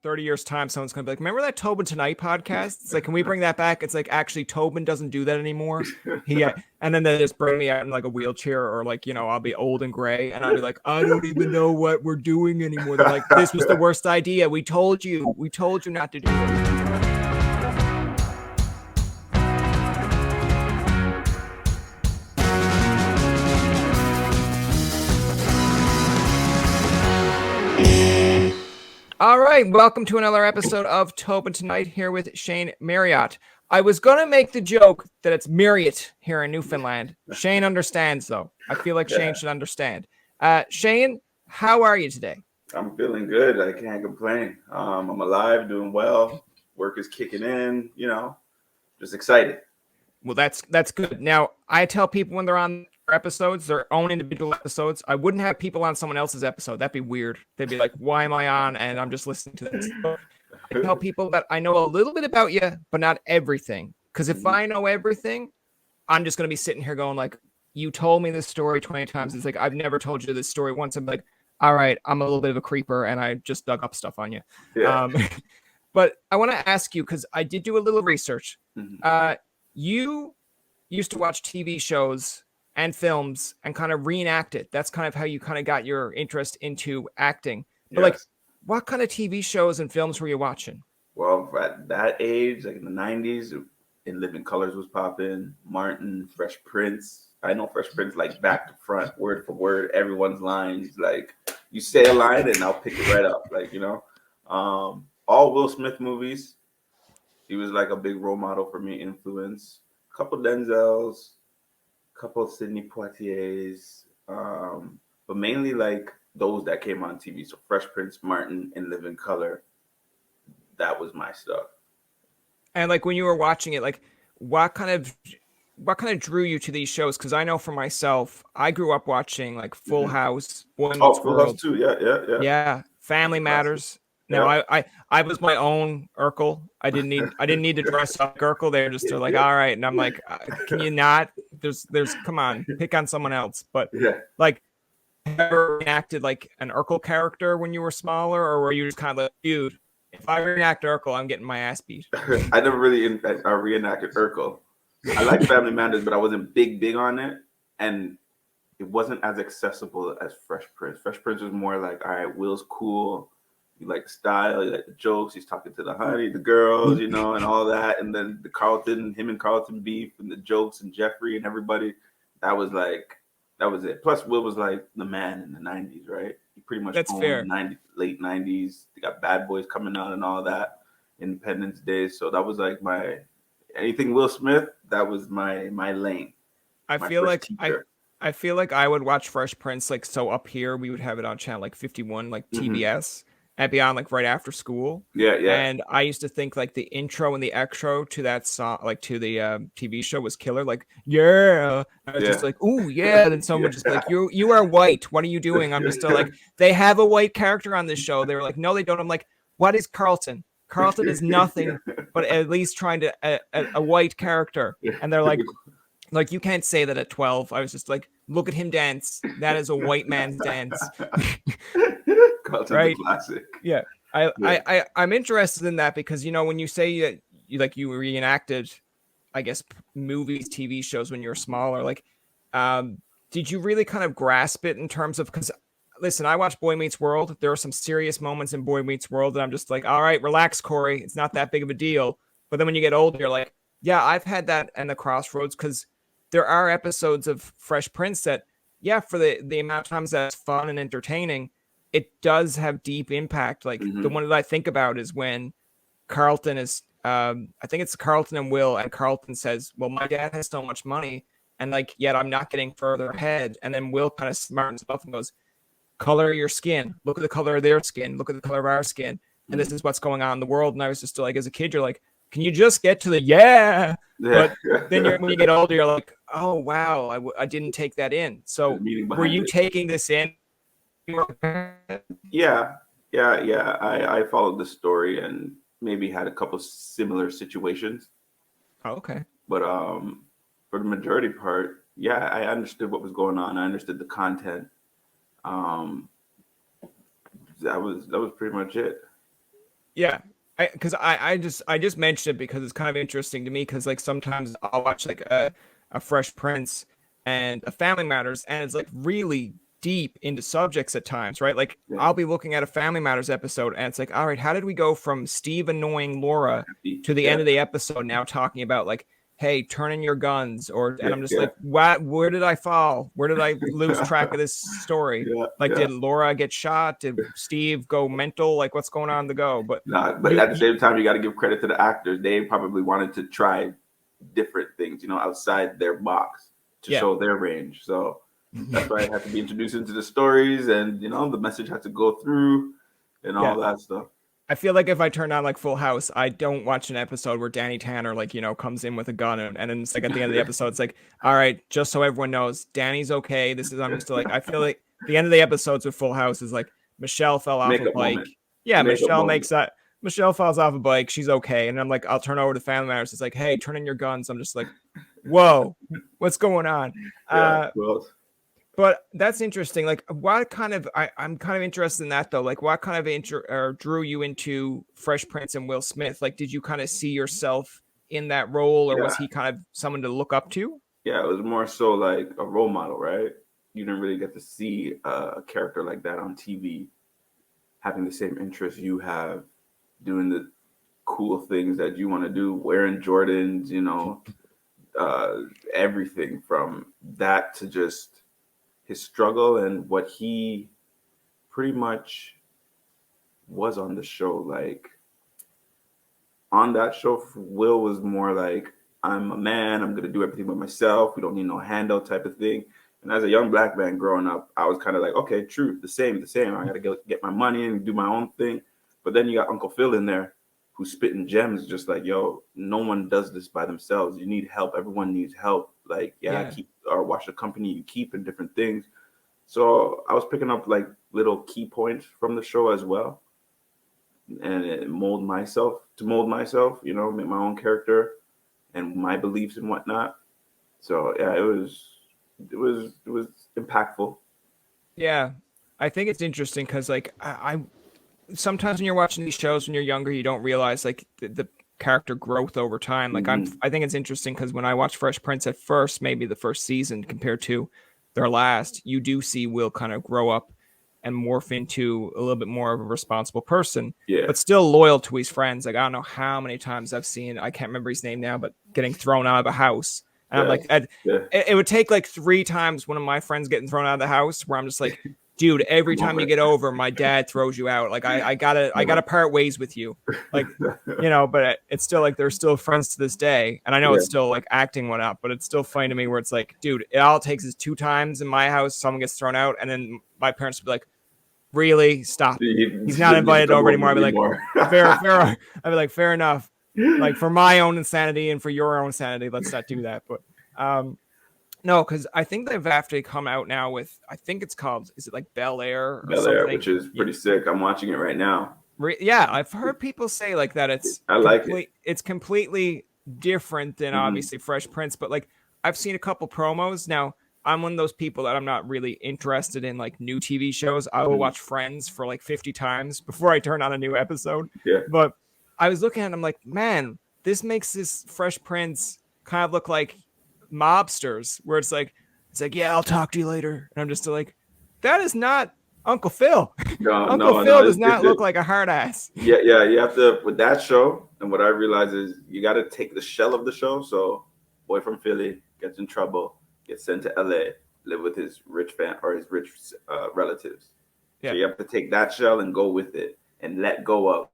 30 years time, someone's going to be like, remember that Tobin Tonight podcast? It's like, can we bring that back? It's like, actually, Tobin doesn't do that anymore. And then they just bring me out in like a wheelchair, or like, I'll be old and gray. And I'll be like, I don't even know what we're doing anymore. They're like, this was the worst idea. We told you not to do it. All right, welcome to another episode of Tobin Tonight, here with Shane Marriott. I was going to make the joke that it's Marriott here in Newfoundland. Shane understands, though. I feel like Shane should understand. Shane, how are you today? I'm feeling good. I can't complain. I'm alive, doing well. Work is kicking in, just excited. Well, that's good. Now, I tell people when they're on episodes, their own individual episodes, I wouldn't have people on someone else's episode. That'd be weird. They'd be like, why am I on? And I'm just listening to this. So I tell people that I know a little bit about you, but not everything. Because if I know everything, I'm just going to be sitting here going like, you told me this story 20 times. It's like, I've never told you this story once. I'm like, all right, I'm a little bit of a creeper and I just dug up stuff on you. Yeah. But I want to ask you, because I did do a little research. You used to watch TV shows and films and kind of reenact it. That's kind of how you kind of got your interest into acting. But like, what kind of TV shows and films were you watching? Well, at that age, like in the 90s, In Living Colors was popping, Martin, Fresh Prince. I know Fresh Prince like back to front, word for word, everyone's lines. Like, you say a line and I'll pick it right up. Like, all Will Smith movies. He was like a big role model for me, influence. A couple Denzels, a couple of Sidney Poitiers, but mainly like those that came on TV. So Fresh Prince, Martin, In Living Color. That was my stuff. And like when you were watching it, like what kind of drew you to these shows? Because I know for myself, I grew up watching like Full House, Boy Meets World. Full House too, yeah. Family Matters. No, I was my own Urkel. I didn't need to dress up like Urkel. They're just like, all right, and I'm like, can you not? There's come on, pick on someone else. But like, have you ever enacted like an Urkel character when you were smaller, or were you just kind of like, dude, if I reenact Urkel, I'm getting my ass beat? I never really reenacted Urkel. I like Family Matters, but I wasn't big on it, and it wasn't as accessible as Fresh Prince. Fresh Prince was more like, all right, Will's cool. You like the style, you like the jokes. He's talking to the honey, the girls, and all that. And then him and Carlton beef and the jokes and Jeffrey and everybody. That was it. Plus, Will was like the man in the 90s, right? He pretty much owned fair. Late 90s. They got Bad Boys coming out and all that. Independence Day. So that was like anything Will Smith, that was my lane. I feel like I would watch Fresh Prince like so up here. We would have it on channel like 51, like TBS. And be on like right after school. Yeah. And I used to think like the intro and the extra to that song, like to the TV show, was killer. Like, I was just like, ooh, yeah. Then someone just like, you are white. What are you doing? I'm just still like, they have a white character on this show. They were like, no, they don't. I'm like, what is Carlton? Carlton is nothing but at least trying to a white character. And they're like, you can't say that at 12. I was just like, look at him dance. That is a white man's dance. Right? Classic. Yeah. I'm interested in that because, when you say that you reenacted, I guess, movies, TV shows when you were smaller, like, did you really kind of grasp it in terms of, because listen, I watched Boy Meets World. There are some serious moments in Boy Meets World that I'm just like, all right, relax, Corey. It's not that big of a deal. But then when you get older, you're like, yeah, I've had that in the crossroads, because there are episodes of Fresh Prince that, for the amount of times that's fun and entertaining, it does have deep impact. Like the one that I think about is when Carlton is, I think it's Carlton and Will, and Carlton says, well, my dad has so much money, and like, yet I'm not getting further ahead. And then Will kind of smartens up and goes, color your skin. Look at the color of their skin. Look at the color of our skin. And this is what's going on in the world. And I was just like, as a kid, you're like, can you just get to the But then when you get older, you're like, oh, wow, I didn't take that in. So were you taking this in? Yeah. I followed the story and maybe had a couple similar situations. Oh, okay. But for the majority part, I understood what was going on. I understood the content. That was pretty much it. Yeah. I just mentioned it because it's kind of interesting to me because like sometimes I'll watch like a Fresh Prince and a Family Matters and it's like really deep into subjects at times, right? Like Yeah, I'll be looking at a Family Matters episode and it's like, all right, how did we go from Steve annoying Laura to the yeah, end of the episode now talking about like, hey, turn in your guns or and yeah, I'm just yeah, like, what, where did I fall? Where did I lose track of this story? yeah, Like, yeah. did Laura get shot? Did Steve go mental? Like, what's going on the go? But Nah, but you, at the same time, you got to give credit to the actors. They probably wanted to try different things, outside their box to yeah, show their range. So that's why it had to be introduced into the stories, and the message had to go through, and yeah. all that stuff. I feel like if I turn on like Full House, I don't watch an episode where Danny Tanner like comes in with a gun and then it's like at the end of the episode, it's like, all right, just so everyone knows, Danny's okay. This is I'm just like I feel like the end of the episodes with Full House is like Michelle fell off a Makeup bike. moment. Yeah, Makeup Michelle moment. makes that. Michelle falls off a bike. She's okay, and I'm like, I'll turn over to Family Matters. It's like, hey, turn in your guns. I'm just like, whoa, what's going on? Yeah. Uh, Well, But that's interesting. Like, what kind of I'm kind of interested in that though. Like, what kind of or drew you into Fresh Prince and Will Smith? Like, did you kind of see yourself in that role, or was yeah. he kind of someone to look up to? Yeah. It was more so like a role model, right? You didn't really get to see a character like that on TV having the same interests you have, doing the cool things that you want to do, wearing Jordans, uh, everything from that to just his struggle and what he pretty much was on the show. Like on that show, Will was more like, I'm a man, I'm gonna do everything by myself. We don't need no handout type of thing. And as a young black man growing up, I was kind of like, okay, true, the same. I gotta get my money and do my own thing. But then you got Uncle Phil in there who's spitting gems, just like, yo, no one does this by themselves. You need help. Everyone needs help. Like, yeah, Yeah, keep or watch the company you keep and different things. So I was picking up like little key points from the show as well, and mold myself, make my own character and my beliefs and whatnot. So yeah, it was impactful. yeah. I think it's interesting because like I sometimes when you're watching these shows when you're younger, you don't realize like the character growth over time. Like Hmm. I think it's interesting because when I watched Fresh Prince at first, maybe the first season compared to their last, you do see Will kind of grow up and morph into a little bit more of a responsible person, Yeah, but still loyal to his friends. Like I don't know how many times I've seen, I can't remember his name now, but getting thrown out of a house. And I'm yeah, like, yeah. it would take like 3 times one of my friends getting thrown out of the house where I'm just like, dude, every time you Moment. get over, my dad throws you out. Like I gotta part ways with you. Like, but it's still like they're still friends to this day. And I know Yeah. it's still like acting one up, but it's still funny to me where it's like, dude, it all takes is 2 times in my house, someone gets thrown out, and then my parents would be like, really? Stop. You He's not shouldn't need to invited come over over anymore. I'd be like, anymore. fair. I'd be like, fair enough. Like for my own insanity and for your own sanity, let's not do that. But um no, because I think they've actually come out now with I think it's called is it like Bel Air or Bel-Air, something? which is Yeah, pretty sick. I'm watching it right now. yeah, I've heard people say like that I like it. it's completely different than Hmm. obviously Fresh Prince, but like I've seen a couple promos. Now, I'm one of those people that I'm not really interested in like new TV shows. I will Hmm. watch Friends for like 50 times before I turn on a new episode. Yeah. But I was looking at it, I'm like, man, this makes this Fresh Prince kind of look like mobsters, where it's like, yeah, I'll talk to you later. And I'm just like, that is not Uncle Phil. No, Uncle no, no. Phil does not look like a hard ass. Yeah, yeah. You have to with that show. And what I realize is you got to take the shell of the show. So, boy from Philly gets in trouble, gets sent to LA, live with his rich his rich relatives. So Yeah. you have to take that shell and go with it, and let go of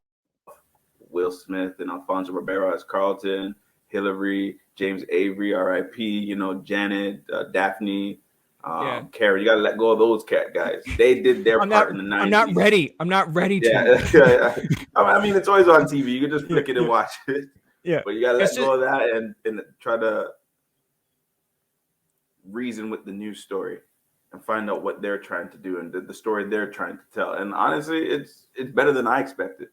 Will Smith and Alfonso Ribeiro as Carlton, Hillary, James Avery, R.I.P. Janet, Daphne, Yeah. Carrie. You got to let go of those cat guys. They did their part in the I'm not 90s. ready. I'm not ready Yeah, to. yeah. I mean, it's always on TV. You can just Yeah, flick it and yeah, watch it. yeah. But you got to It's let just go of that and try to reason with the news story and find out what they're trying to do and the story they're trying to tell. And honestly, it's better than I expected.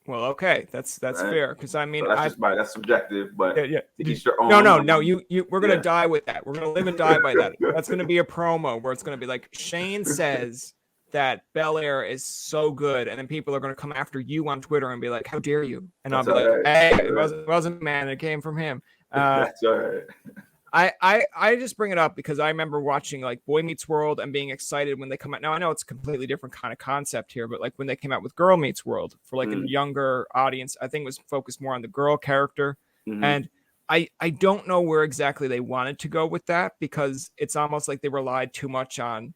well, okay. That's Right? fair because I So mean that's subjective, yeah, but to yeah. each their No, own. no, no. You we're gonna Yeah. die with that. We're gonna live and die by that. That's gonna be a promo where it's gonna be like Shane says that Bel-Air is so good, and then people are going to come after you on Twitter and be like, "How dare you?" And That's I'll be all like, right. "Hey, That's it all right. wasn't man. It came from him." That's all right. I just bring it up because I remember watching like Boy Meets World and being excited when they come out. Now I know it's a completely different kind of concept here, but like when they came out with Girl Meets World for like a younger audience, I think it was focused more on the girl character. And I don't know where exactly they wanted to go with that, because it's almost like they relied too much on,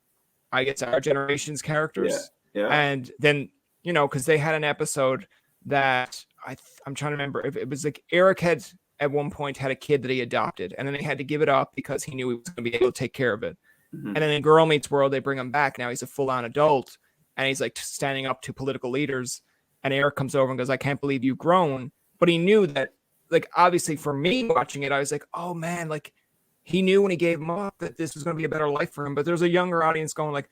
I guess, our generation's characters. Yeah. And then, you know, because they had an episode that I'm trying to remember if it was like Eric had at one point had a kid that he adopted, and then they had to give it up because he knew he was going to be able to take care of it. And then in Girl Meets World, they bring him back. Now he's a full-on adult, and he's like standing up to political leaders. And Eric comes over and goes, "I can't believe you've grown." But he knew that, like, obviously for me watching it, I was like, oh man, like he knew when he gave him up that this was going to be a better life for him. But there's a younger audience going like,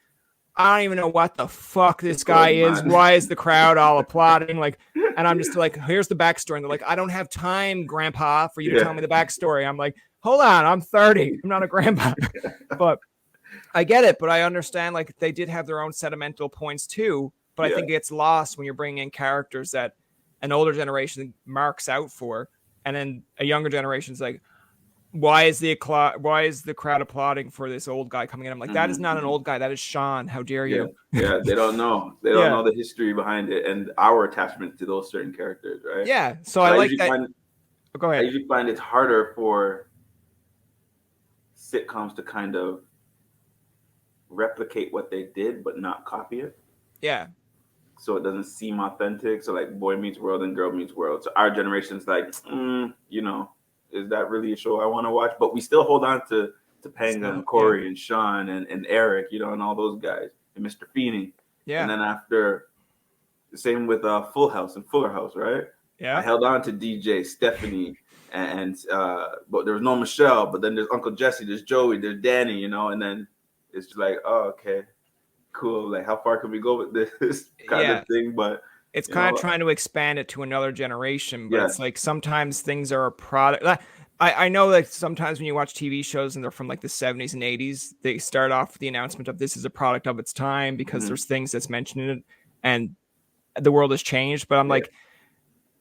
I don't even know what the fuck this guy is. Why is the crowd all applauding? Like, and I'm just like, here's the backstory. And they're like, I don't have time, Grandpa, for you to tell me the backstory. I'm like, hold on, I'm 30. I'm not a grandpa. But I get it. But I understand, like, they did have their own sentimental points too. But I think it gets lost when you're bringing in characters that an older generation marks out for, and then a younger generation is like, why is the crowd applauding for this old guy coming in? I'm like, that is not an old guy. That is Sean. How dare you? Yeah, they don't know. They don't know the history behind it and our attachment to those certain characters, right? Yeah. So I like that. Go ahead. I usually find it's harder for sitcoms to kind of replicate what they did, but not copy it. Yeah. So it doesn't seem authentic. So like Boy Meets World and Girl Meets World. So our generation's like, you know, is that really a show I want to watch? But we still hold on to Panga and Corey and Sean and Eric, you know, and all those guys, and Mr. Feeney. Yeah. And then after, the same with Full House and Fuller House, right? Yeah. I held on to DJ, Stephanie, and but there was no Michelle. But then there's Uncle Jesse, there's Joey, there's Danny, you know, and then it's just like, oh, okay, cool. Like, how far can we go with this kind of thing? But it's kind of trying to expand it to another generation, but it's like sometimes things are a product. I know that sometimes when you watch TV shows and they're from like the 70s and 80s, they start off with the announcement of this is a product of its time because there's things that's mentioned in it and the world has changed. But I'm like,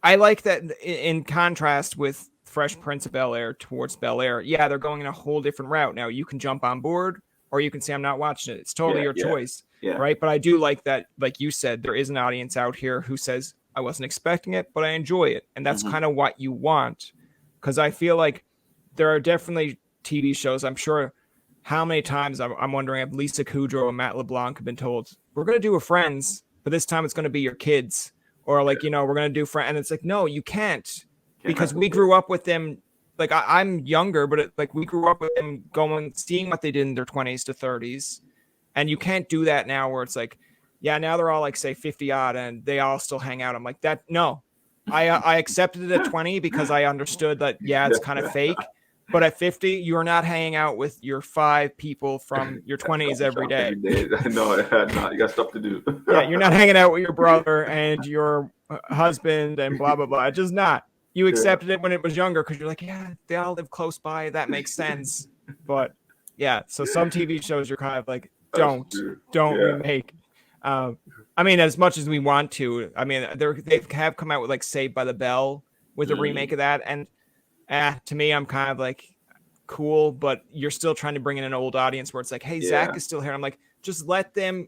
I like that in contrast with Fresh Prince of Bel-Air towards Bel-Air. Yeah, they're going in a whole different route. Now you can jump on board or you can say, I'm not watching it. It's totally your choice. Yeah. Right. But I do like that, like you said, there is an audience out here who says, I wasn't expecting it, but I enjoy it. And that's kind of what you want. Because I feel like there are definitely TV shows. I'm sure how many times I'm wondering if Lisa Kudrow and Matt LeBlanc have been told, we're going to do a Friends, but this time it's going to be your kids. Or like, you know, we're going to do Friends. And it's like, no, you can't. Because we grew up with them. Like I'm younger, but we grew up with them seeing what they did in their 20s to 30s. And you can't do that now where it's like, yeah, now they're all like, say 50 odd and they all still hang out. I'm like that. No, I accepted it at 20 because I understood that, yeah, it's kind of fake. But at 50, you're not hanging out with your 5 people from your 20s every day. No, you got stuff to do. Yeah, you're not hanging out with your brother and your husband and blah, blah, blah. It's just not. You accepted it when it was younger because you're like, yeah, they all live close by. That makes sense. But yeah, so some TV shows you're kind of like, don't remake. I mean, as much as we want to. I mean, they have come out with like Saved by the Bell with a remake of that, and to me, I'm kind of like, cool, but you're still trying to bring in an old audience where it's like, hey, Zach is still here. I'm like, just let them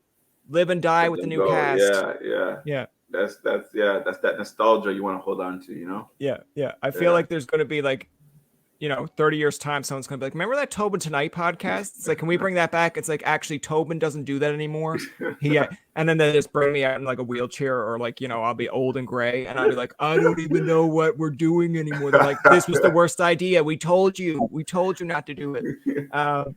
live and die with the new cast. Yeah. That's that nostalgia you want to hold on to, you know? Yeah. I feel like there's going to be like, 30 years time, someone's going to be like, remember that Tobin Tonight podcast? It's like, can we bring that back? It's like, actually, Tobin doesn't do that anymore. And then they just bring me out in like a wheelchair or like, I'll be old and gray. And I'll be like, I don't even know what we're doing anymore. They're like, this was the worst idea. We told you not to do it.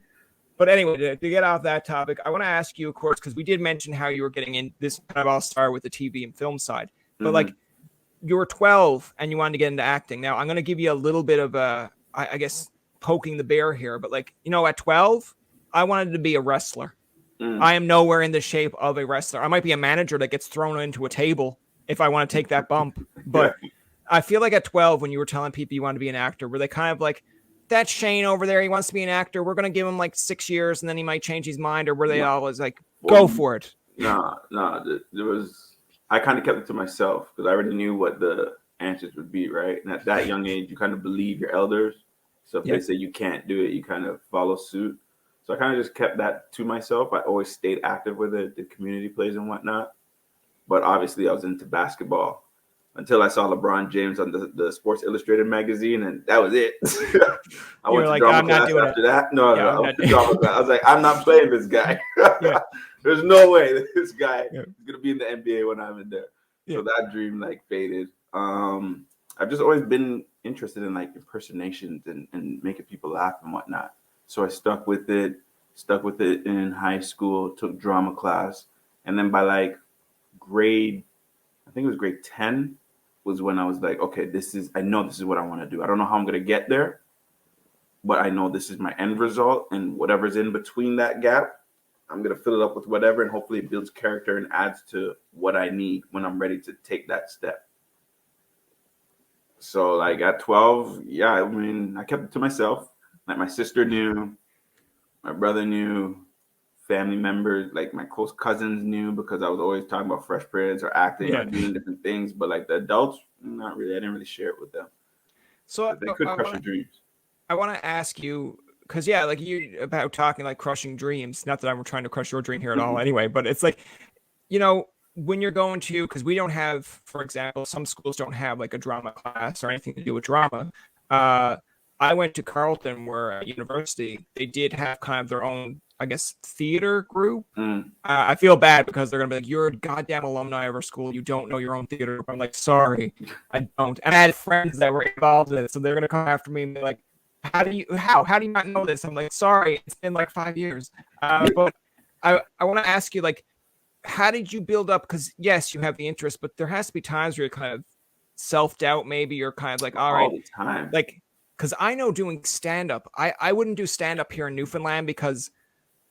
But anyway, to get off that topic, I want to ask you, of course, because we did mention how you were getting in this kind of all star with the TV and film side. But like, you were 12 and you wanted to get into acting. Now, I'm going to give you a little bit of I guess poking the bear here, but like, at 12, I wanted to be a wrestler. I am nowhere in the shape of a wrestler. I might be a manager that gets thrown into a table if I want to take that bump. But I feel like at 12, when you were telling people you wanted to be an actor, were they kind of like, that's Shane over there, he wants to be an actor, we're going to give him like 6 years and then he might change his mind? Or were they always like, go for it? No. There was. I kind of kept it to myself because I already knew what the answers would be, right? And at that young age, you kind of believe your elders. So if Yeah. they say you can't do it, you kind of follow suit. So I kind of just kept that to myself. I always stayed active with it, did community plays and whatnot. But obviously, I was into basketball until I saw LeBron James on the Sports Illustrated magazine, and that was it. I You went were to like, drama I'm not class doing it. after that. No, Yeah, I I'm went not. to drama class. I was like, I'm not playing this guy. Yeah. There's no way that this guy Yeah. is gonna be in the NBA when I'm in there. Yeah. So that dream like faded. I've just always been interested in like impersonations and making people laugh and whatnot. So I stuck with it in high school, took drama class, and then by like grade, I think it was grade 10 was when I was like, okay, I know this is what I want to do. I don't know how I'm going to get there, but I know this is my end result. And whatever's in between that gap, I'm going to fill it up with whatever. And hopefully it builds character and adds to what I need when I'm ready to take that step. So, like at 12, yeah, I mean, I kept it to myself. Like my sister knew, my brother knew, family members, like my close cousins knew because I was always talking about Fresh Prince or acting or Yeah. doing different things. But like the adults, not really. I didn't really share it with them. So But they could crush your dreams. I want to ask you, because yeah, like you about talking like crushing dreams. Not that I'm trying to crush your dream here at all, anyway. But it's like, when you're going to, because we don't have, for example, some schools don't have like a drama class or anything to do with drama. Uh, I went to Carleton, where at university they did have kind of their own, I guess, theater group. Mm. I feel bad because they're gonna be like, "You're a goddamn alumni of our school. You don't know your own theater group." I'm like, "Sorry, I don't." And I had friends that were involved in it, so they're gonna come after me and be like, how do you not know this?" I'm like, "Sorry, it's been like 5 years." But I want to ask you, like, how did you build up? Because yes, you have the interest, but there has to be times where you're kind of self doubt. Maybe you're kind of like, "All All right," the time. like, because I know doing stand up, I wouldn't do stand up here in Newfoundland because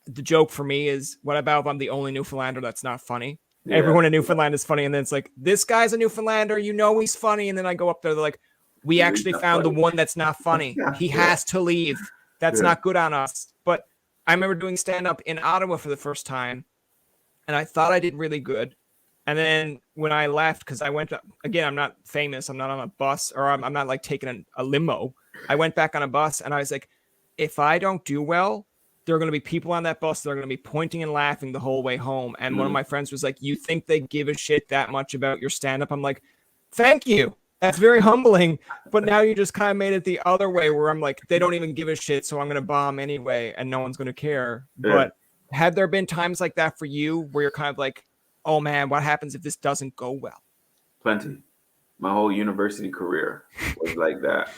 the joke for me is, what about if I'm the only Newfoundlander that's not funny? Yeah. Everyone in Newfoundland is funny, and then it's like, this guy's a Newfoundlander, he's funny, and then I go up there, they're like, we He's actually not found the funny. one that's not funny. He Yeah. has to leave. That's Yeah. not good on us. But I remember doing stand up in Ottawa for the first time, and I thought I did really good. And then when I left, because I went again, I'm not famous. I'm not on a bus, or I'm not like taking a limo. I went back on a bus, and I was like, if I don't do well, there are going to be people on that bus that are going to be pointing and laughing the whole way home. And one of my friends was like, "You think they give a shit that much about your stand up?" I'm like, "Thank you. That's very humbling." But now you just kind of made it the other way, where I'm like, they don't even give a shit, so I'm going to bomb anyway, and no one's going to care. Yeah. But have there been times like that for you where you're kind of like, "Oh man, what happens if this doesn't go well?" Plenty. My whole university career was like that.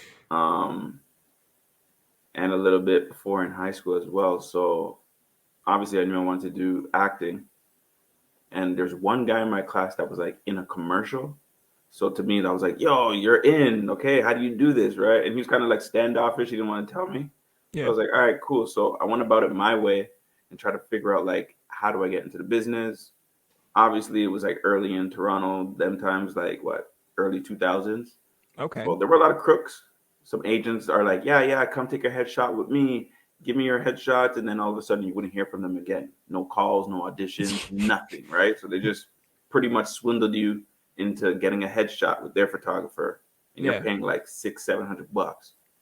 And a little bit before in high school as well. So obviously I knew I wanted to do acting. And there's one guy in my class that was like in a commercial. So to me, that was like, yo, you're in. Okay, how do you do this? Right. And he was kind of like standoffish. He didn't want to tell me. So I was like, all right, cool. So I went about it my way and try to figure out like, how do I get into the business? Obviously, it was like early in Toronto, them times, like what, early 2000s. Okay. Well, there were a lot of crooks. Some agents are like, yeah, come take a headshot with me. Give me your headshots. And then all of a sudden you wouldn't hear from them again. No calls, no auditions, nothing, right? So they just pretty much swindled you into getting a headshot with their photographer. And you're paying like $600-700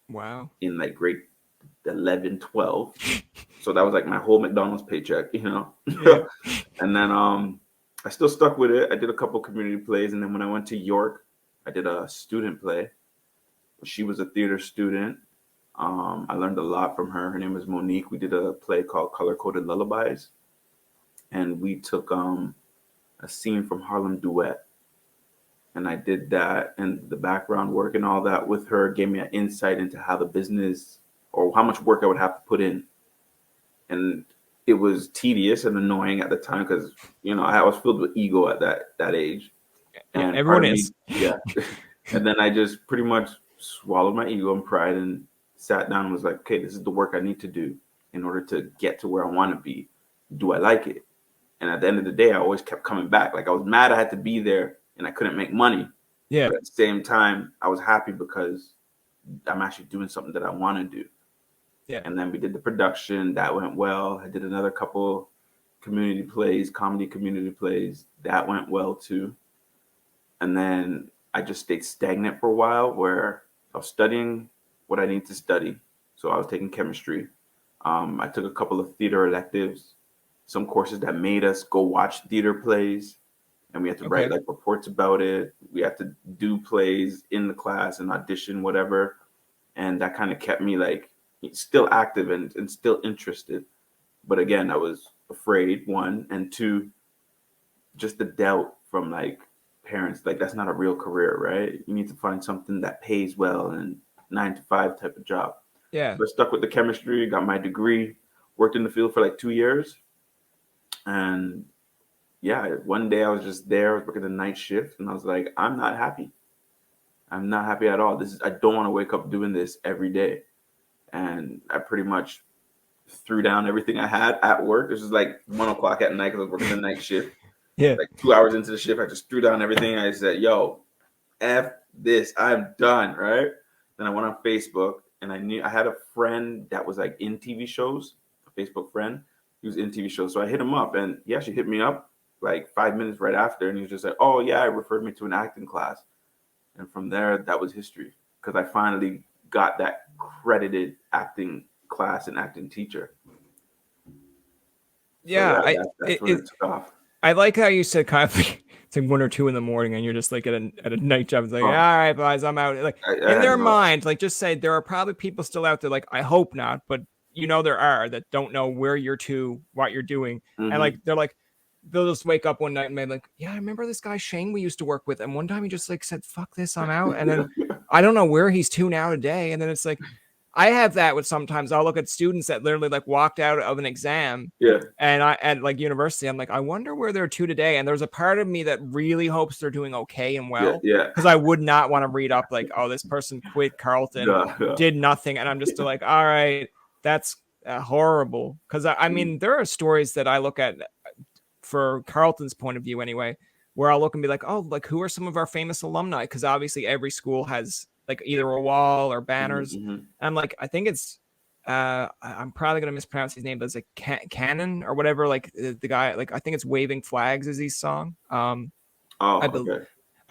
Wow. in like grade 11, 12. So that was like my whole McDonald's paycheck, Yeah. And then I still stuck with it. I did a couple community plays. And then when I went to York, I did a student play. She was a theater student. I learned a lot from her. Her name was Monique. We did a play called Color Coded Lullabies. And we took a scene from Harlem Duet. And I did that, and the background work and all that with her gave me an insight into how the business, or how much work I would have to put in. And it was tedious and annoying at the time because, I was filled with ego at that age. And everyone is. Yeah. And then I just pretty much swallowed my ego and pride and sat down and was like, okay, this is the work I need to do in order to get to where I want to be. Do I like it? And at the end of the day, I always kept coming back. Like I was mad I had to be there and I couldn't make money. Yeah. But at the same time, I was happy because I'm actually doing something that I want to do. Yeah. And then we did the production. That went well. I did another couple community plays, comedy community plays. That went well too. And then I just stayed stagnant for a while where I was studying what I need to study. So I was taking chemistry. I took a couple of theater electives, some courses that made us go watch theater plays, and we had to write like reports about it. We had to do plays in the class and audition, whatever. And that kind of kept me like still active and still interested. But again, I was afraid, one, and two, just the doubt from like parents, like that's not a real career, right? You need to find something that pays well and 9 to 5 type of job. Yeah. So I stuck with the chemistry, got my degree, worked in the field for like 2 years. And yeah, one day I was just there, I was working the night shift, and I was like, I'm not happy. I'm not happy at all. I don't want to wake up doing this every day. And I pretty much threw down everything I had at work. This was like 1 o'clock at night because I was working the night shift. Yeah. Like 2 hours into the shift, I just threw down everything. I said, yo, F this, I'm done, right? Then I went on Facebook, and I had a friend that was like in TV shows, a Facebook friend. He was in TV shows. So I hit him up, and he actually hit me up like 5 minutes right after. And he was just like, oh yeah, I referred me to an acting class. And from there, that was history because I finally got that credited acting class and acting teacher. Yeah, so that's when it took off. I like how you said kind of it's like 1 or 2 in the morning and you're just like at a night job. It's like, all right, guys, I'm out. Like in their mind, like just say there are probably people still out there. Like I hope not, but there are that don't know where you're to, what you're doing, and like they're like they'll just wake up one night and be like, yeah, I remember this guy Shane we used to work with, and one time he just like said, fuck this, I'm out, and then I don't know where he's to now today, and then it's like. I have that with sometimes I'll look at students that literally like walked out of an exam and I at like university, I'm like, I wonder where they're to today. And there's a part of me that really hopes they're doing okay and well. Because I would not want to read up like, oh, this person quit Carleton, did nothing. And I'm just like, all right, that's horrible. Because I mean, there are stories that I look at for Carleton's point of view anyway, where I'll look and be like, oh, like who are some of our famous alumni? Because obviously every school has like either a wall or banners. And I'm like, I think it's I'm probably gonna mispronounce his name, but it's like Cannon or whatever. Like the guy, like I think it's Waving Flags is his song. I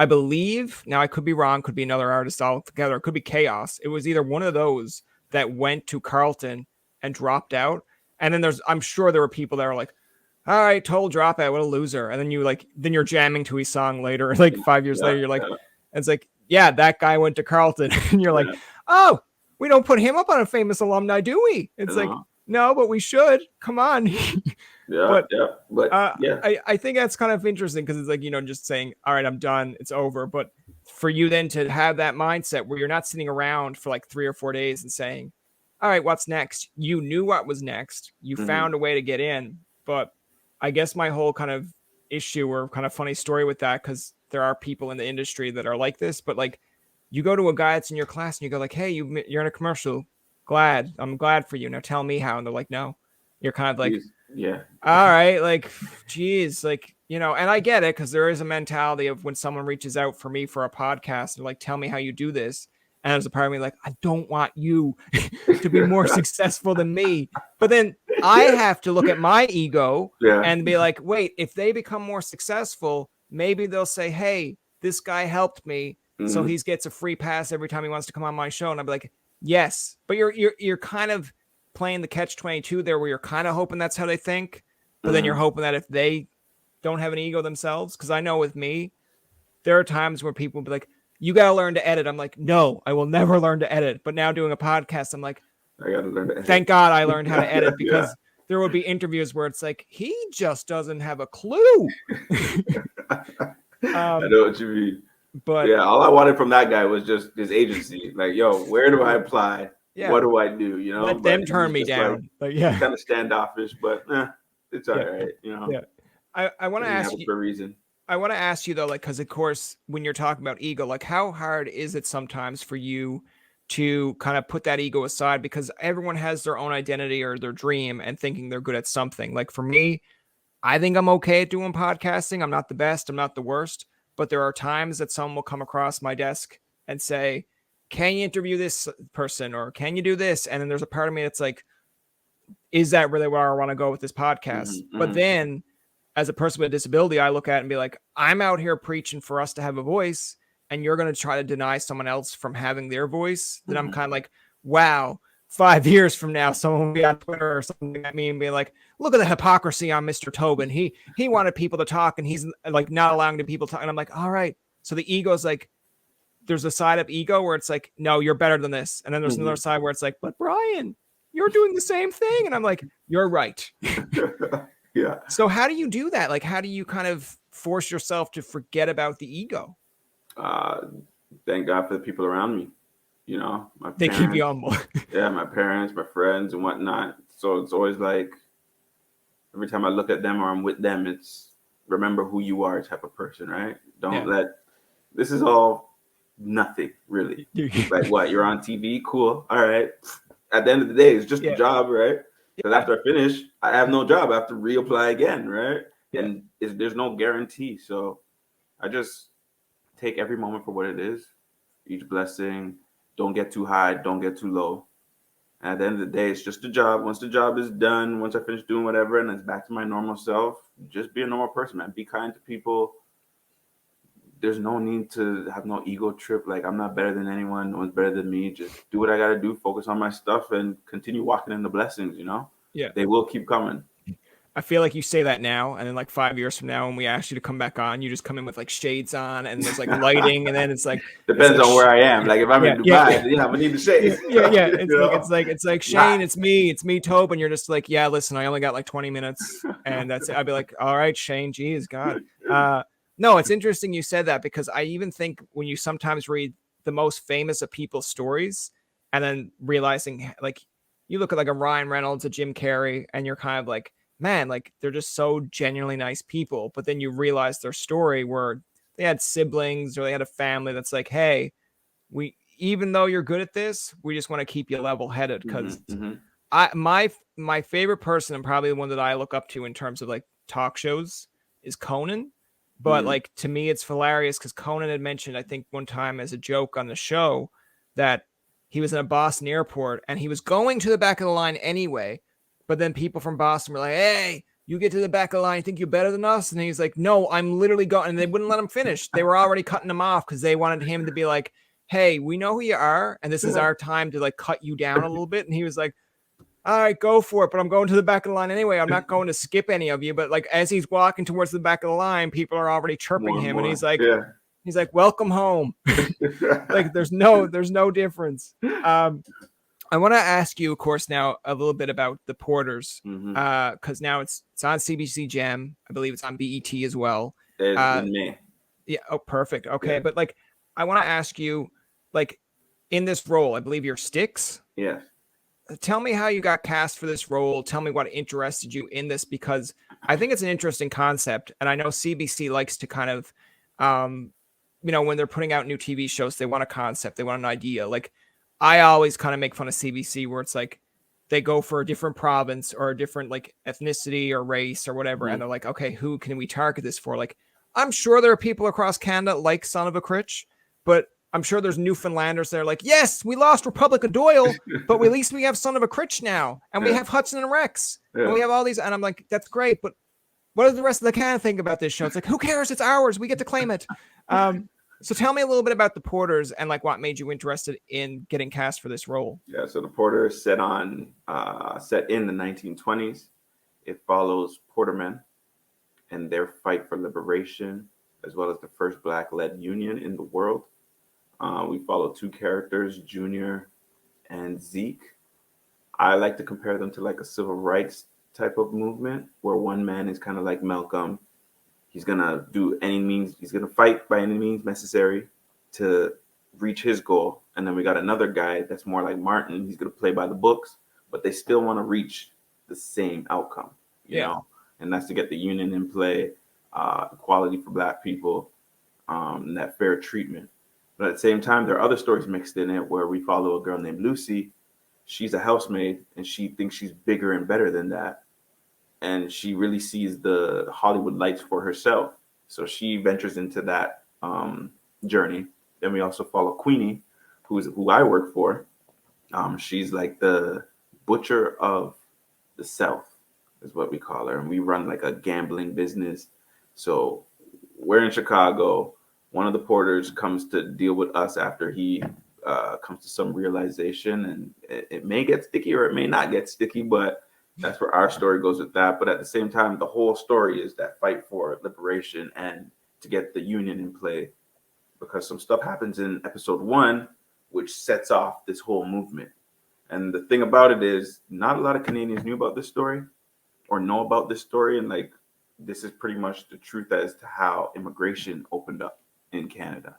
believe now I could be wrong, could be another artist altogether, it could be Chaos. It was either one of those that went to Carleton and dropped out. And then I'm sure there were people that are like, all right, total dropout, what a loser. And then you're jamming to his song later, like 5 years later, you're like, it's like, yeah, that guy went to Carleton. And you're like, oh, we don't put him up on a famous alumni, do we? It's like, no, but we should. Come on. I think that's kind of interesting because it's like, just saying, all right, I'm done. It's over. But for you then to have that mindset where you're not sitting around for like 3 or 4 days and saying, all right, what's next? You knew what was next. You found a way to get in. But I guess my whole kind of issue or kind of funny story with that, because there are people in the industry that are like this, but like you go to a guy that's in your class and you go like, hey, you're in a commercial. I'm glad for you. Now tell me how. And they're like, no. You're kind of like, all right, like, geez, like, and I get it because there is a mentality of when someone reaches out for me for a podcast and like, tell me how you do this. And there's a part of me like, I don't want you to be more successful than me. But then I have to look at my ego and be like, wait, if they become more successful, maybe they'll say, hey, this guy helped me. So he gets a free pass every time he wants to come on my show. And I'll be like, yes. But you're kind of playing the catch-22 there where you're kind of hoping that's how they think. But then you're hoping that if they don't have an ego themselves, because I know with me, there are times where people will be like, you got to learn to edit. I'm like, no, I will never learn to edit. But now doing a podcast, I'm like, I got to learn to edit. Thank God I learned how to edit because there would be interviews where it's like, he just doesn't have a clue. I know what you mean. But all I wanted from that guy was just his agency. Like, yo, where do I apply? What do I do? Let them turn me down. Like, kind of standoffish, but it's all right. I want to ask you for a reason. I want to ask you though, like, because of course, when you're talking about ego, like, how hard is it sometimes for you to kind of put that ego aside? Because everyone has their own identity or their dream and thinking they're good at something. Like for me, I think I'm okay at doing podcasting. I'm not the best. I'm not the worst. But there are times that someone will come across my desk and say, can you interview this person or can you do this? And then there's a part of me that's like, is that really where I want to go with this podcast? But then as a person with a disability, I look at it and be like, I'm out here preaching for us to have a voice, and you're going to try to deny someone else from having their voice. Then I'm kind of like, wow, 5 years from now, someone will be on Twitter or something at me and be like, look at the hypocrisy on Mr. Tobin. He wanted people to talk, and he's like not allowing the people to talk. And I'm like, all right. So the ego's like, there's a side of ego where it's like, no, you're better than this. And then there's another side where it's like, but Brian, you're doing the same thing. And I'm like, you're right. Yeah. So how do you do that? Like, how do you kind of force yourself to forget about the ego? Thank God for the people around me. You know, my They parents, keep you humble. yeah, my parents, my friends, and whatnot. So it's always like every time I look at them or I'm with them, it's remember who you are type of person, right? Don't let this is all nothing really. Like what? You're on TV, cool, all right. At the end of the day, it's just a job, right? Because after I finish, I have no job. I have to reapply again, right? And there's no guarantee. So I just take every moment for what it is. Each blessing. Don't get too high. Don't get too low. And at the end of the day, it's just a job. Once the job is done, once I finish doing whatever, and it's back to my normal self, just be a normal person, man. Be kind to people. There's no need to have no ego trip. Like, I'm not better than anyone. No one's better than me. Just do what I got to do. Focus on my stuff and continue walking in the blessings, you know? Yeah. They will keep coming. I feel like you say that now, and then like 5 years from now, when we ask you to come back on, you just come in with like shades on, and there's like lighting, and then it's like depends on where I am. Like if I'm in Dubai, I'm gonna need the shades. Yeah. It's like Shane, it's me, Tobin. You're just like, yeah, listen, I only got like 20 minutes, and that's it. I'd be like, all right, Shane, geez, God. No, it's interesting you said that, because I even think when you sometimes read the most famous of people's stories, and then realizing like you look at like a Ryan Reynolds, a Jim Carrey, and you're kind of like, man, like they're just so genuinely nice people. But then you realize their story where they had siblings or they had a family that's like, hey, even though you're good at this, we just want to keep you level headed. Because my favorite person, and probably the one that I look up to in terms of like talk shows, is Conan. But like to me, it's hilarious because Conan had mentioned, I think one time as a joke on the show, that he was in a Boston airport and he was going to the back of the line anyway. But then people from Boston were like, hey, you get to the back of the line, you think you're better than us? And he's like, no, I'm literally going. And they wouldn't let him finish. They were already cutting him off because they wanted him to be like, hey, we know who you are, and this is our time to like cut you down a little bit. And he was like, all right, go for it. But I'm going to the back of the line anyway. I'm not going to skip any of you. But like as he's walking towards the back of the line, people are already chirping him. And he's like, welcome home. Like there's no difference. I want to ask you, of course, now a little bit about the Porters, because now it's on CBC Gem. I believe it's on BET as well. In May. Yeah. Oh, perfect. Okay, but like, I want to ask you, like, in this role, I believe you're Styx. Yes. Tell me how you got cast for this role. Tell me what interested you in this, because I think it's an interesting concept, and I know CBC likes to kind of, when they're putting out new TV shows, they want a concept, they want an idea, like. I always kind of make fun of CBC where it's like they go for a different province or a different like ethnicity or race or whatever. And they're like, okay, who can we target this for? Like, I'm sure there are people across Canada like Son of a Critch, but I'm sure there's Newfoundlanders that are like, yes, we lost Republic of Doyle, but at least we have Son of a Critch now. And we have Hudson and Rex. And we have all these. And I'm like, that's great. But what does the rest of the Canada think about this show? It's like, who cares? It's ours. We get to claim it. So tell me a little bit about the Porters and like what made you interested in getting cast for this role. Yeah, so the Porters set in the 1920s. It follows Portermen and their fight for liberation, as well as the first Black-led union in the world. We follow two characters, Junior and Zeke. I like to compare them to like a civil rights type of movement, where one man is kind of like Malcolm. He's going to do any means. He's going to fight by any means necessary to reach his goal. And then we got another guy that's more like Martin. He's going to play by the books, but they still want to reach the same outcome, you know, and that's to get the union in play, equality for Black people, and that fair treatment. But at the same time, there are other stories mixed in it where we follow a girl named Lucy. She's a housemaid and she thinks she's bigger and better than that. And she really sees the Hollywood lights for herself. So she ventures into that journey. Then we also follow Queenie, who I work for. She's like the butcher of the South, is what we call her, and we run like a gambling business. So we're in Chicago. One of the porters comes to deal with us after he comes to some realization, and it may get sticky or it may not get sticky, but that's where our story goes with that. But at the same time, the whole story is that fight for liberation and to get the union in play, because some stuff happens in episode 1 which sets off this whole movement. And the thing about it is, not a lot of Canadians knew about this story or know about this story. And like, this is pretty much the truth as to how immigration opened up in Canada,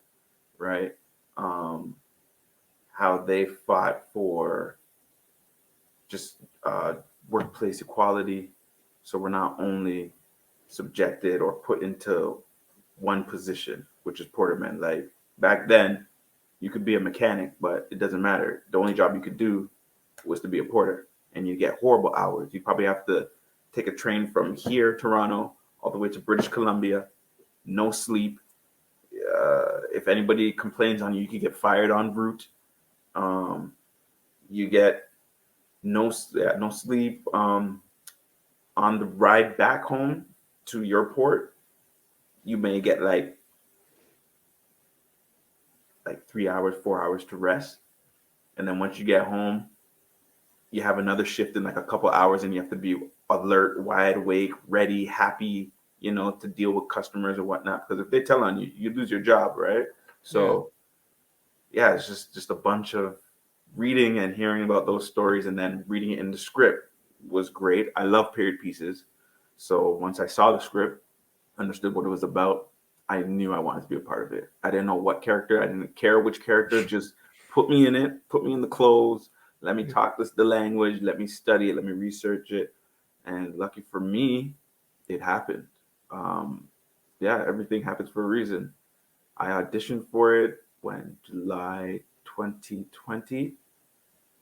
right? How they fought for just workplace equality. So we're not only subjected or put into one position, which is porterman. Like back then, you could be a mechanic, but it doesn't matter. The only job you could do was to be a porter, and you get horrible hours. You probably have to take a train from here, Toronto, all the way to British Columbia, no sleep. If anybody complains on you, you could get fired en route. You get no sleep on the ride back home to your port. You may get like 3 hours, 4 hours to rest. And then once you get home, you have another shift in like a couple hours, and you have to be alert, wide awake, ready, happy, to deal with customers or whatnot. Because if they tell on you, you lose your job, right? So yeah, it's just a bunch of reading and hearing about those stories, and then reading it in the script was great. I love period pieces. So once I saw the script, understood what it was about, I knew I wanted to be a part of it. I didn't know what character. I didn't care which character. Just put me in it. Put me in the clothes. Let me talk the language. Let me study it. Let me research it. And lucky for me, it happened. Everything happens for a reason. I auditioned for it when July 2020.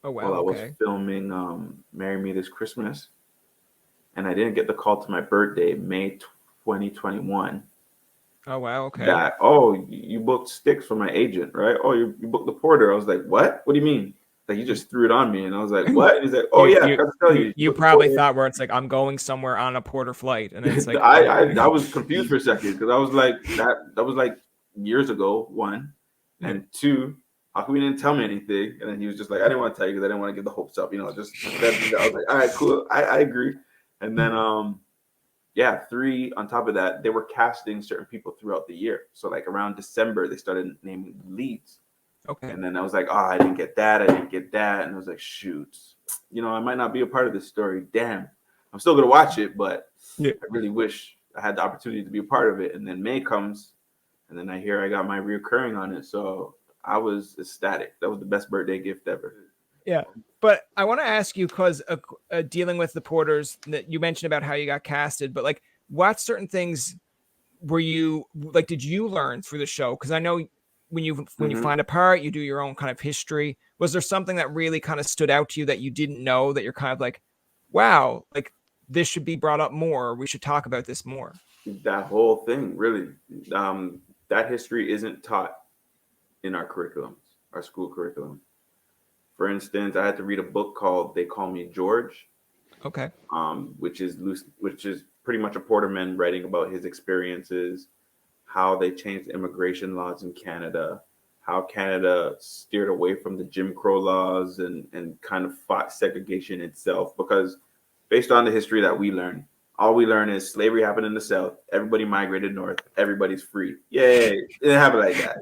Oh wow! While I was Okay. filming "Marry Me This Christmas," and I didn't get the call to my birthday, May 2021. Oh wow! Okay. That you booked sticks for my agent, right? Oh, you booked the porter. I was like, what do you mean? Like, you just threw it on me, and I was like, what? And he's like, oh You yeah, I you forgot to tell you you, you you booked the probably porter. thought where it's like I'm going somewhere on a porter flight, and it's like I was confused for a second, because I was like, that was like years ago, one, and two, how come you didn't tell me anything? And then he was just like, I didn't want to tell you because I didn't want to get the hopes up, just I was like, all right, cool, I agree. And then three, on top of that, they were casting certain people throughout the year. So like around December, they started naming leads. Okay. And then I was like, I didn't get that. And I was like, shoot, I might not be a part of this story. Damn. I'm still going to watch it, but Yeah. I really wish I had the opportunity to be a part of it. And then May comes, and then I hear I got my reoccurring on it. So I was ecstatic. That was the best birthday gift ever. Yeah. But I want to ask you, because dealing with the porters, that you mentioned about how you got casted, but like, what certain things were you like? Did you learn through the show? Because I know when you Mm-hmm. find a part, you do your own kind of history. Was there something that really kind of stood out to you that you didn't know, that you're kind of like, wow, like this should be brought up more. We should talk about this more. That whole thing, really. That history isn't taught in our curriculums, our school curriculum. For instance, I had to read a book called "They Call Me George," Okay. which is pretty much a Porterman writing about his experiences, how they changed immigration laws in Canada, how Canada steered away from the Jim Crow laws and kind of fought segregation itself. Because based on the history that we learn, all we learn is slavery happened in the South. Everybody migrated north. Everybody's free. Yay! It didn't happen like that.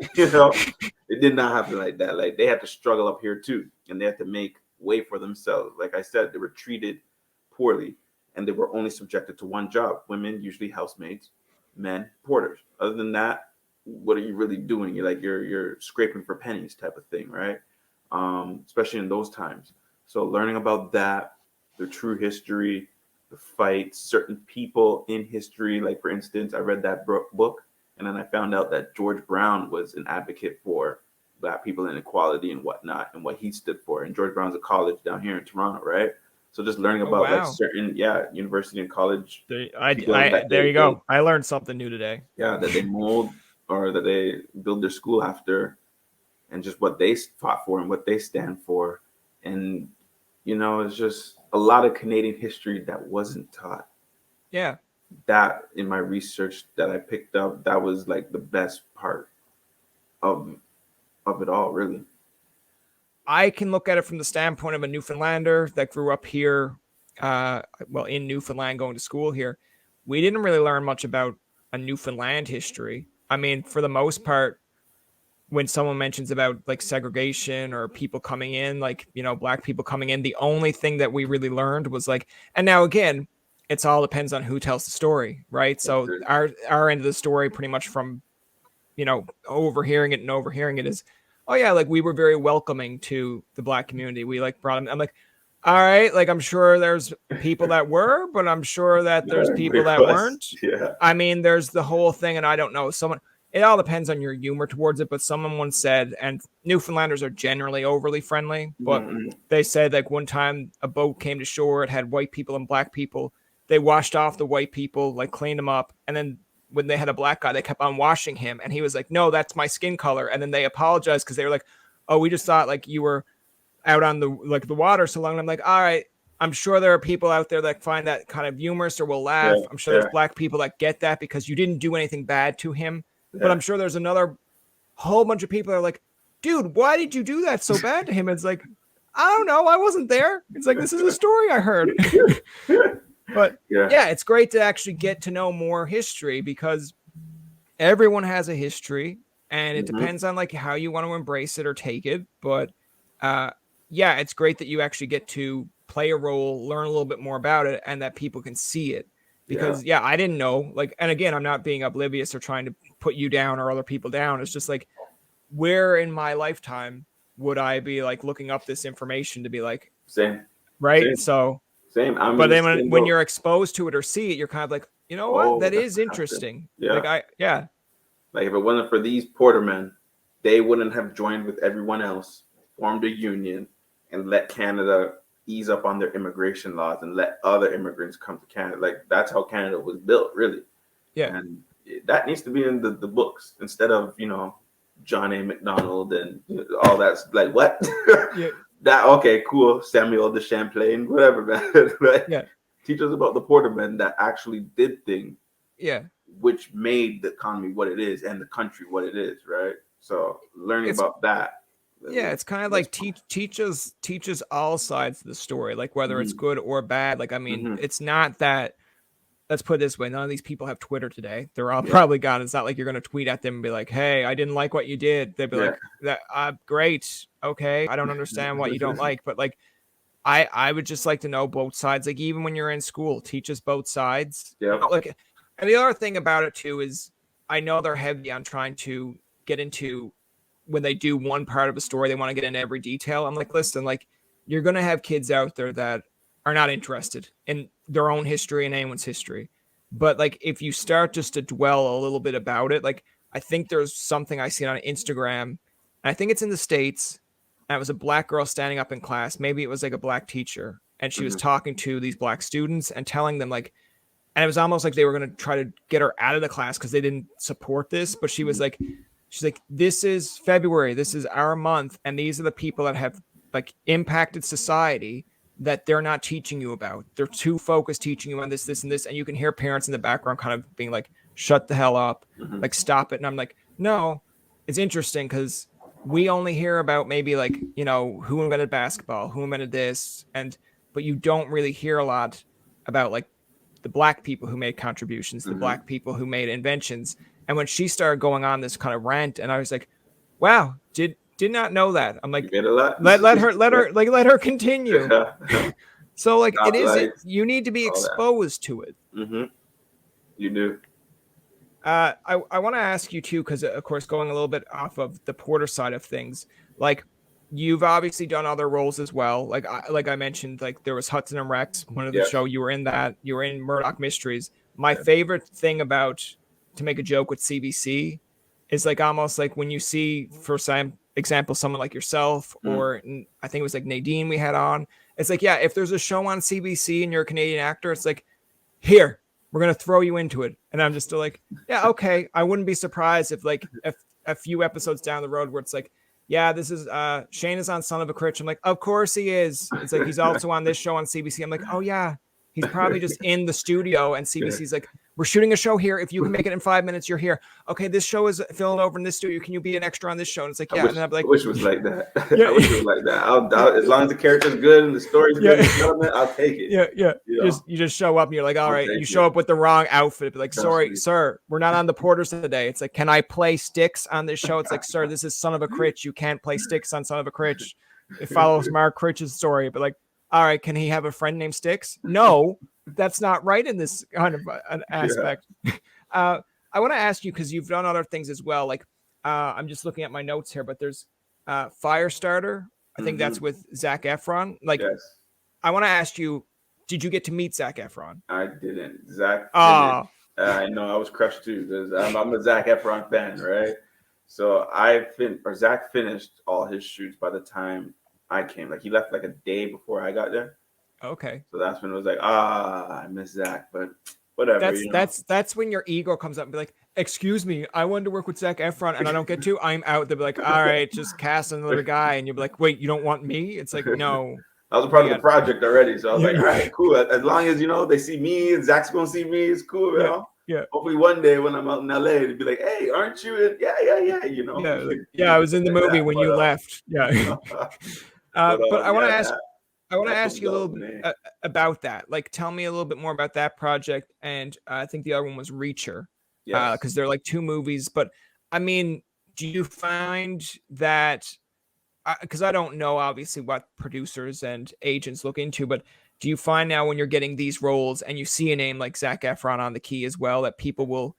It did not happen like that. Like, they had to struggle up here too, and they had to make way for themselves. Like I said, they were treated poorly, and they were only subjected to one job. Women, usually housemaids; men, porters. Other than that, what are you really doing? You're scraping for pennies type of thing, right? Especially in those times. So learning about that, the true history, the fights, certain people in history. Like, for instance, I read that book, and then I found out that George Brown was an advocate for Black people and equality and whatnot, and what he stood for. And George Brown's a college down here in Toronto, right? So just learning Oh about like wow. certain university and college people There you go. I learned something new today. that they mold or that they build their school after, and just what they fought for and what they stand for. And it's just a lot of Canadian history that wasn't taught. Yeah. That in my research that I picked up, that was like the best part of it all, really. I can look at it from the standpoint of a Newfoundlander that grew up here, in Newfoundland, going to school here. We didn't really learn much about a Newfoundland history. I mean, for the most part, when someone mentions about like segregation or people coming in, like, black people coming in, the only thing that we really learned was like, and now again, it's all depends on who tells the story, right? So our end of the story, pretty much from, overhearing it is, oh yeah, like we were very welcoming to the black community. We like brought them. I'm like, all right, like I'm sure there's people that were, but I'm sure that there's people that weren't. Yeah. I mean, there's the whole thing, and I don't know. It all depends on your humor towards it, but someone once said, and Newfoundlanders are generally overly friendly, but they said like one time a boat came to shore, it had white people and black people. They washed off the white people, like cleaned them up, and then when they had a black guy, they kept on washing him, and he was like, no, that's my skin color. And then they apologized because they were like, oh, we just thought like you were out on the water so long. And I'm like, all right, I'm sure there are people out there that find that kind of humorous or will laugh. I'm sure there's black people that get that because you didn't do anything bad to him. But I'm sure there's another whole bunch of people that are like, dude, why did you do that so bad to him? It's like, I don't know, I wasn't there. It's like, this is a story I heard. But yeah, it's great to actually get to know more history because everyone has a history and it depends on like how you want to embrace it or take it. But yeah, it's great that you actually get to play a role, learn a little bit more about it, and that people can see it. Because I didn't know, like, and again, I'm not being oblivious or trying to put you down or other people down. It's just like, where in my lifetime would I be like looking up this information to be like, same, right? Same. So, but then when you're exposed to it or see it, you're kind of like, you know what? That is interesting. Yeah. Like Like if it wasn't for these Portermen, they wouldn't have joined with everyone else, formed a union, and let Canada ease up on their immigration laws and let other immigrants come to Canada. Like that's how Canada was built, really. Yeah. And that needs to be in the books instead of, John A. McDonald and all that's like, what? Yeah. That, okay, cool. Samuel de Champlain, whatever, man. Right? Yeah. Teach us about the Portermen that actually did things. Yeah. Which made the economy what it is and the country what it is, right? So learning about that. Yeah, it's kind of like teaches all sides of the story, like whether it's good or bad. Like, I mean, it's not that, let's put it this way, none of these people have Twitter today. They're all probably gone. It's not like you're going to tweet at them and be like, hey, I didn't like what you did. They'd be like, great. Okay. I don't understand what you don't like. But like, I would just like to know both sides. Like even when you're in school, teach us both sides. Yeah. Like, and the other thing about it too is I know they're heavy on trying to get into, when they do one part of a story, they want to get into every detail. I'm like, listen, like you're going to have kids out there that are not interested in their own history and anyone's history. But like, if you start just to dwell a little bit about it, like I think there's something I seen on Instagram, and I think it's in the States. And it was a black girl standing up in class. Maybe it was like a black teacher. And she was talking to these black students and telling them like, and it was almost like they were going to try to get her out of the class because they didn't support this. But she was like, she's like, this is February. This is our month. And these are the people that have like impacted society that they're not teaching you about. They're too focused teaching you on this, this, and this. And you can hear parents in the background kind of being like, shut the hell up, like stop it. And I'm like, no, it's interesting because we only hear about maybe like, who invented basketball, who invented this. But you don't really hear a lot about like the black people who made contributions, the black people who made inventions. And when she started going on this kind of rant, and I was like, wow, did not know that. I'm like, let her continue. So like not it is, like, you need to be exposed to it. You do. I want to ask you too, because of course, going a little bit off of the Porter side of things, like you've obviously done other roles as well. Like I mentioned, like there was Hudson and Rex, one of the show, you were in that, you were in Murdoch Mysteries. My favorite thing about, to make a joke with CBC, is like almost like when you see, for some example, someone like yourself, or I think it was like Nadine we had on. It's like, yeah, if there's a show on CBC and you're a Canadian actor, it's like, here, we're going to throw you into it. And I'm just like, yeah, okay. I wouldn't be surprised if like a few episodes down the road where it's like, yeah, this is Shane is on Son of a Critch. I'm like, of course he is. It's like he's also on this show on CBC. I'm like, oh yeah, he's probably just in the studio, and CBC's like, we're shooting a show here. If you can make it in 5 minutes, you're here. Okay, this show is filmed over in this studio. Can you be an extra on this show? And it's like, yeah. And then I'm I like, wish it was like that. yeah, I wish it was like that. As long as the character's good and the story's good, and I'll take it. Yeah. You know? You just show up and you're like, all right. You show up with the wrong outfit. Be like, Trust sorry, me. sir, we're not on the Porters today. It's like, can I play Sticks on this show? It's like, sir, this is Son of a Critch. You can't play Sticks on Son of a Critch. It follows Mark Critch's story. But like, all right, can he have a friend named Sticks? No, that's not right in this kind of an aspect. I want to ask you, because you've done other things as well. Like, I'm just looking at my notes here, but there's Firestarter. I think that's with Zac Efron. Like, Yes. I want to ask you, did you get to meet Zac Efron? I didn't. Zach. I know I was crushed too because I'm a Zac Efron fan, right? So Zach finished all his shoots by the time I came. Like he left like a day before I got there. Okay. So that's when it was like, I miss Zach, but whatever. That's when your ego comes up and be like, excuse me, I wanted to work with Zac Efron and I don't get to. I'm out. They'll be like, all right, just cast another guy, and you'll be like, wait, you don't want me? It's like, no. I was a part of the project already, so I was like, all right, cool. As long as they see me and Zach's gonna see me, it's cool, you know. Yeah. Hopefully one day when I'm out in LA, they'd be like, hey, aren't you? Yeah. You know. Yeah, I was in the movie when you left. Yeah. But I want to ask. I want to ask you a little bit about that. Like, tell me a little bit more about that project. And I think the other one was Reacher, because they're like two movies. But I mean, do you find that? Because I don't know, obviously, what producers and agents look into, but do you find now when you're getting these roles and you see a name like Zac Efron on the key as well, that people will,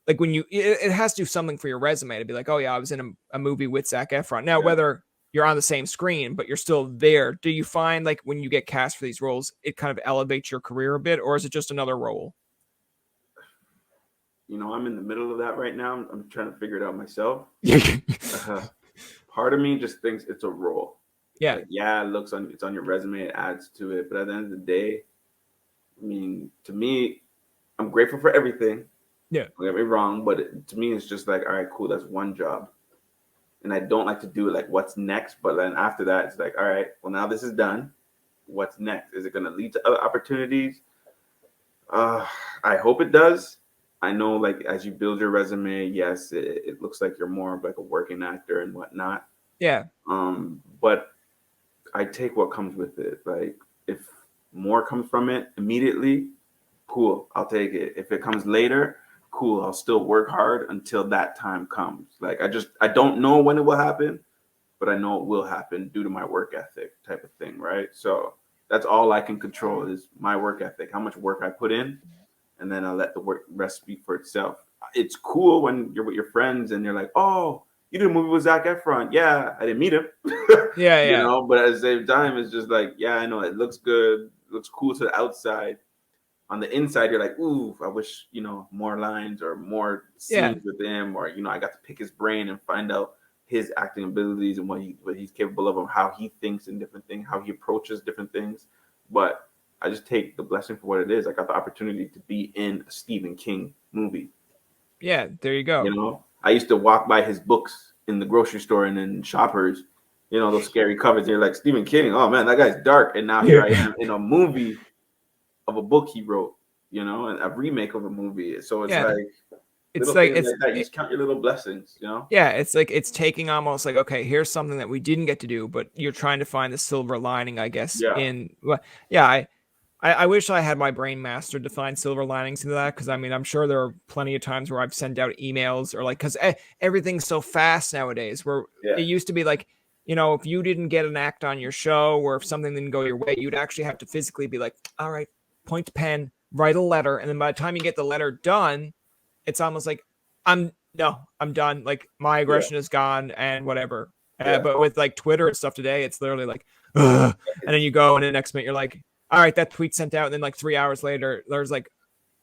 like, when it has to do something for your resume to be like, oh yeah, I was in a movie with Zac Efron. Now, whether you're on the same screen, but you're still there, do you find like when you get cast for these roles, it kind of elevates your career a bit, or is it just another role? I'm in the middle of that right now. I'm trying to figure it out myself. Part of me just thinks it's a role. Yeah. Like, it's on your resume, it adds to it. But at the end of the day, I mean, to me, I'm grateful for everything. Yeah. Don't get me wrong, but to me, it's just like, all right, cool, that's one job. And I don't like to do it like what's next. But then after that, it's like, all right, well, now this is done. What's next? Is it going to lead to other opportunities? I hope it does. I know, like, as you build your resume, yes, it looks like you're more of like a working actor and whatnot. Yeah. But I take what comes with it. Like, if more comes from it immediately, cool, I'll take it. If it comes later, cool, I'll still work hard until that time comes. Like, I don't know when it will happen, but I know it will happen due to my work ethic type of thing, right? So that's all I can control is my work ethic, how much work I put in, and then I'll let the rest speak for itself. It's cool when you're with your friends and you're like, oh, you did a movie with Zac Efron. Yeah, I didn't meet him. Yeah. But at the same time, it's just like, yeah, I know it looks good. It looks cool to the outside. On the inside, you're like, ooh, I wish, more lines or more scenes with him, or, I got to pick his brain and find out his acting abilities and what he's capable of and how he thinks in different things, how he approaches different things. But I just take the blessing for what it is. I got the opportunity to be in a Stephen King movie. Yeah, there you go. I used to walk by his books in the grocery store and in Shoppers, those scary covers. They're like, Stephen King, oh man, that guy's dark. And now here I am in a movie of a book he wrote, and a remake of a movie. So it's you just count your little blessings, Yeah, it's like it's taking almost like, okay, here's something that we didn't get to do, but you're trying to find the silver lining, I guess. I wish I had my brain mastered to find silver linings into that, because I mean, I'm sure there are plenty of times where I've sent out emails or like, because everything's so fast nowadays, where it used to be like, if you didn't get an act on your show or if something didn't go your way, you'd actually have to physically be like, all right, point to pen, write a letter. And then by the time you get the letter done, it's almost like, I'm done. Like, my aggression is gone and whatever. But with like Twitter and stuff today, it's literally like, ugh. And then you go and the next minute you're like, all right, that tweet sent out. And then like 3 hours later, there's like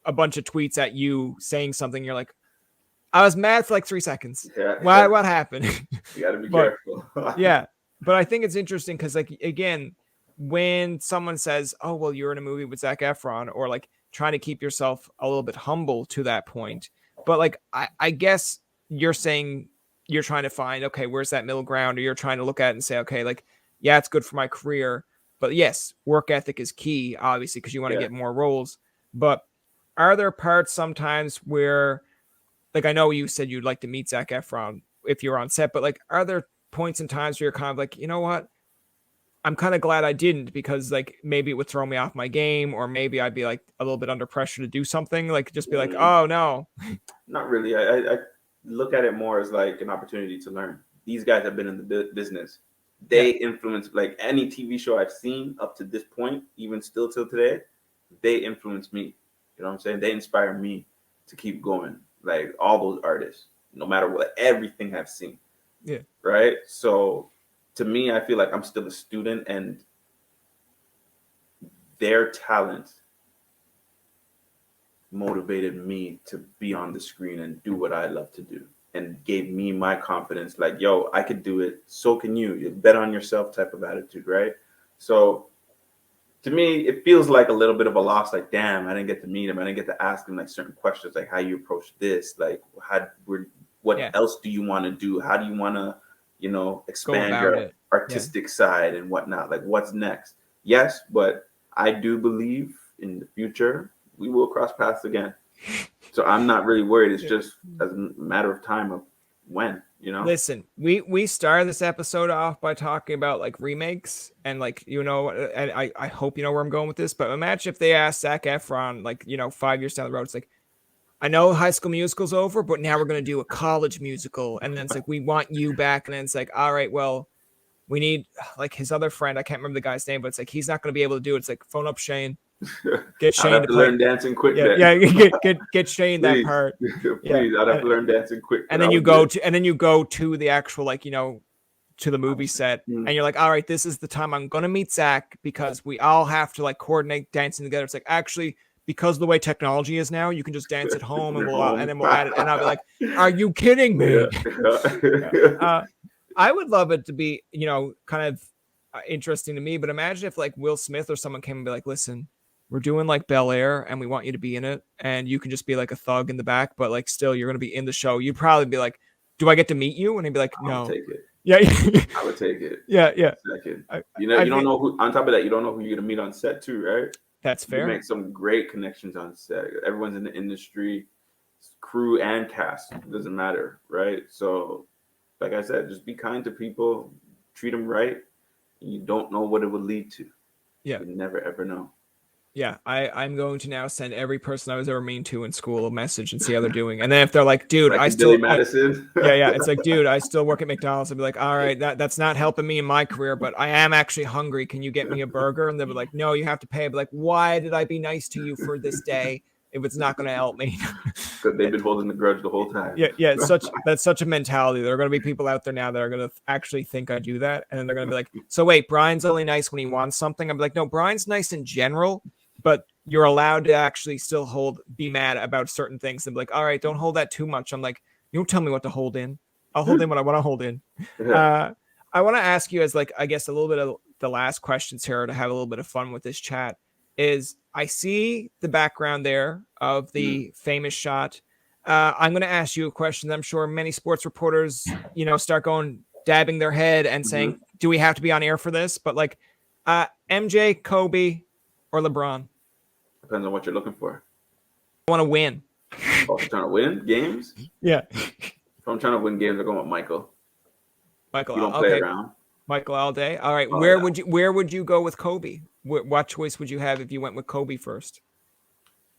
a bunch of tweets at you saying something. You're like, I was mad for like 3 seconds. Why? What happened? You got to be careful. But I think it's interesting because, like, again, when someone says, oh, well, you're in a movie with Zac Efron, or like trying to keep yourself a little bit humble to that point. But like, I guess you're saying you're trying to find, okay, where's that middle ground? Or you're trying to look at it and say, okay, like, yeah, it's good for my career. But yes, work ethic is key, obviously, because you want to get more roles. But are there parts sometimes where, like, I know you said you'd like to meet Zac Efron if you're on set, but like, are there points and times where you're kind of like, you know what? I'm kind of glad I didn't, because like maybe it would throw me off my game, or maybe I'd be like a little bit under pressure to do something, like just be like, oh no. Not really. I look at it more as like an opportunity to learn. These guys have been in the business. They influence, like any TV show I've seen up to this point, even still till today, they influence me. You know what I'm saying? They inspire me to keep going. Like all those artists, no matter what, everything I've seen. Yeah. Right. So to me, I feel like I'm still a student, and their talent motivated me to be on the screen and do what I love to do, and gave me my confidence. Like, yo, I could do it. So can you. You bet on yourself type of attitude, right? So to me, it feels like a little bit of a loss. Like, damn, I didn't get to meet him. I didn't get to ask him like certain questions, like how you approach this, like what else do you want to do? How do you want to, expand your artistic side and whatnot? Like, what's next? Yes, but I do believe in the future we will cross paths again. So I'm not really worried. It's just a matter of time of when, Listen, we started this episode off by talking about like remakes, and like, and I hope you know where I'm going with this, but imagine if they asked Zac Efron, like, 5 years down the road, it's like, I know High School Musical's over, but now we're going to do a college musical. And then it's like, we want you back. And then it's like, all right, well, we need, like, his other friend, I can't remember the guy's name, but it's like, he's not going to be able to do it. It's like, phone up Shane. Get Shane I'd have to learn dancing quick. Get Shane please, that part. Please, I'd have to learn dancing quick. And then you go to the actual, like, to the movie set, and you're like, all right, this is the time I'm going to meet Zac, because we all have to like coordinate dancing together. It's like, actually, because of the way technology is now, you can just dance at home, and we'll add it. And I'll be like, are you kidding me? I would love it to be, kind of interesting to me, but imagine if like Will Smith or someone came and be like, listen, we're doing like Bel-Air and we want you to be in it, and you can just be like a thug in the back, but like still you're going to be in the show. You'd probably be like, do I get to meet you? And he'd be like, no. I'll take it. Yeah. I would take it. Yeah. Second. You don't know who, on top of that, you don't know who you're going to meet on set too, right? That's fair. You make some great connections on set. Everyone's in the industry, crew and cast. It doesn't matter, right? So, like I said, just be kind to people, treat them right. You don't know what it would lead to. Yeah. You never, ever know. Yeah, I'm going to now send every person I was ever mean to in school a message and see how they're doing. And then if they're like, dude, like I still Billy Madison. It's like, dude, I still work at McDonald's. I'd be like, all right, that's not helping me in my career, but I am actually hungry. Can you get me a burger? And they'll be like, no, you have to pay. I'd be like, why did I be nice to you for this day if it's not going to help me? Because they've been holding the grudge the whole time. Yeah, that's such a mentality. There are going to be people out there now that are going to actually think I do that, and then they're going to be like, so wait, Brian's only nice when he wants something. I'm like, no, Brian's nice in general, but you're allowed to actually still be mad about certain things, and be like, all right, don't hold that too much. I'm like, you don't tell me what to hold in. I'll hold in what I want to hold in. I want to ask you, as like, I guess a little bit of the last questions here to have a little bit of fun with this chat, is I see the background there of the famous shot. I'm going to ask you a question that I'm sure many sports reporters, start dabbing their head and saying, do we have to be on air for this? But like, MJ, Kobe, or LeBron? Depends on what you're looking for. I want to win. Oh, you're trying to win games? Yeah. If I'm trying to win games, I'm going with Michael. Michael, you don't play around. Michael all day. All right. Where would you go with Kobe? What choice would you have if you went with Kobe first?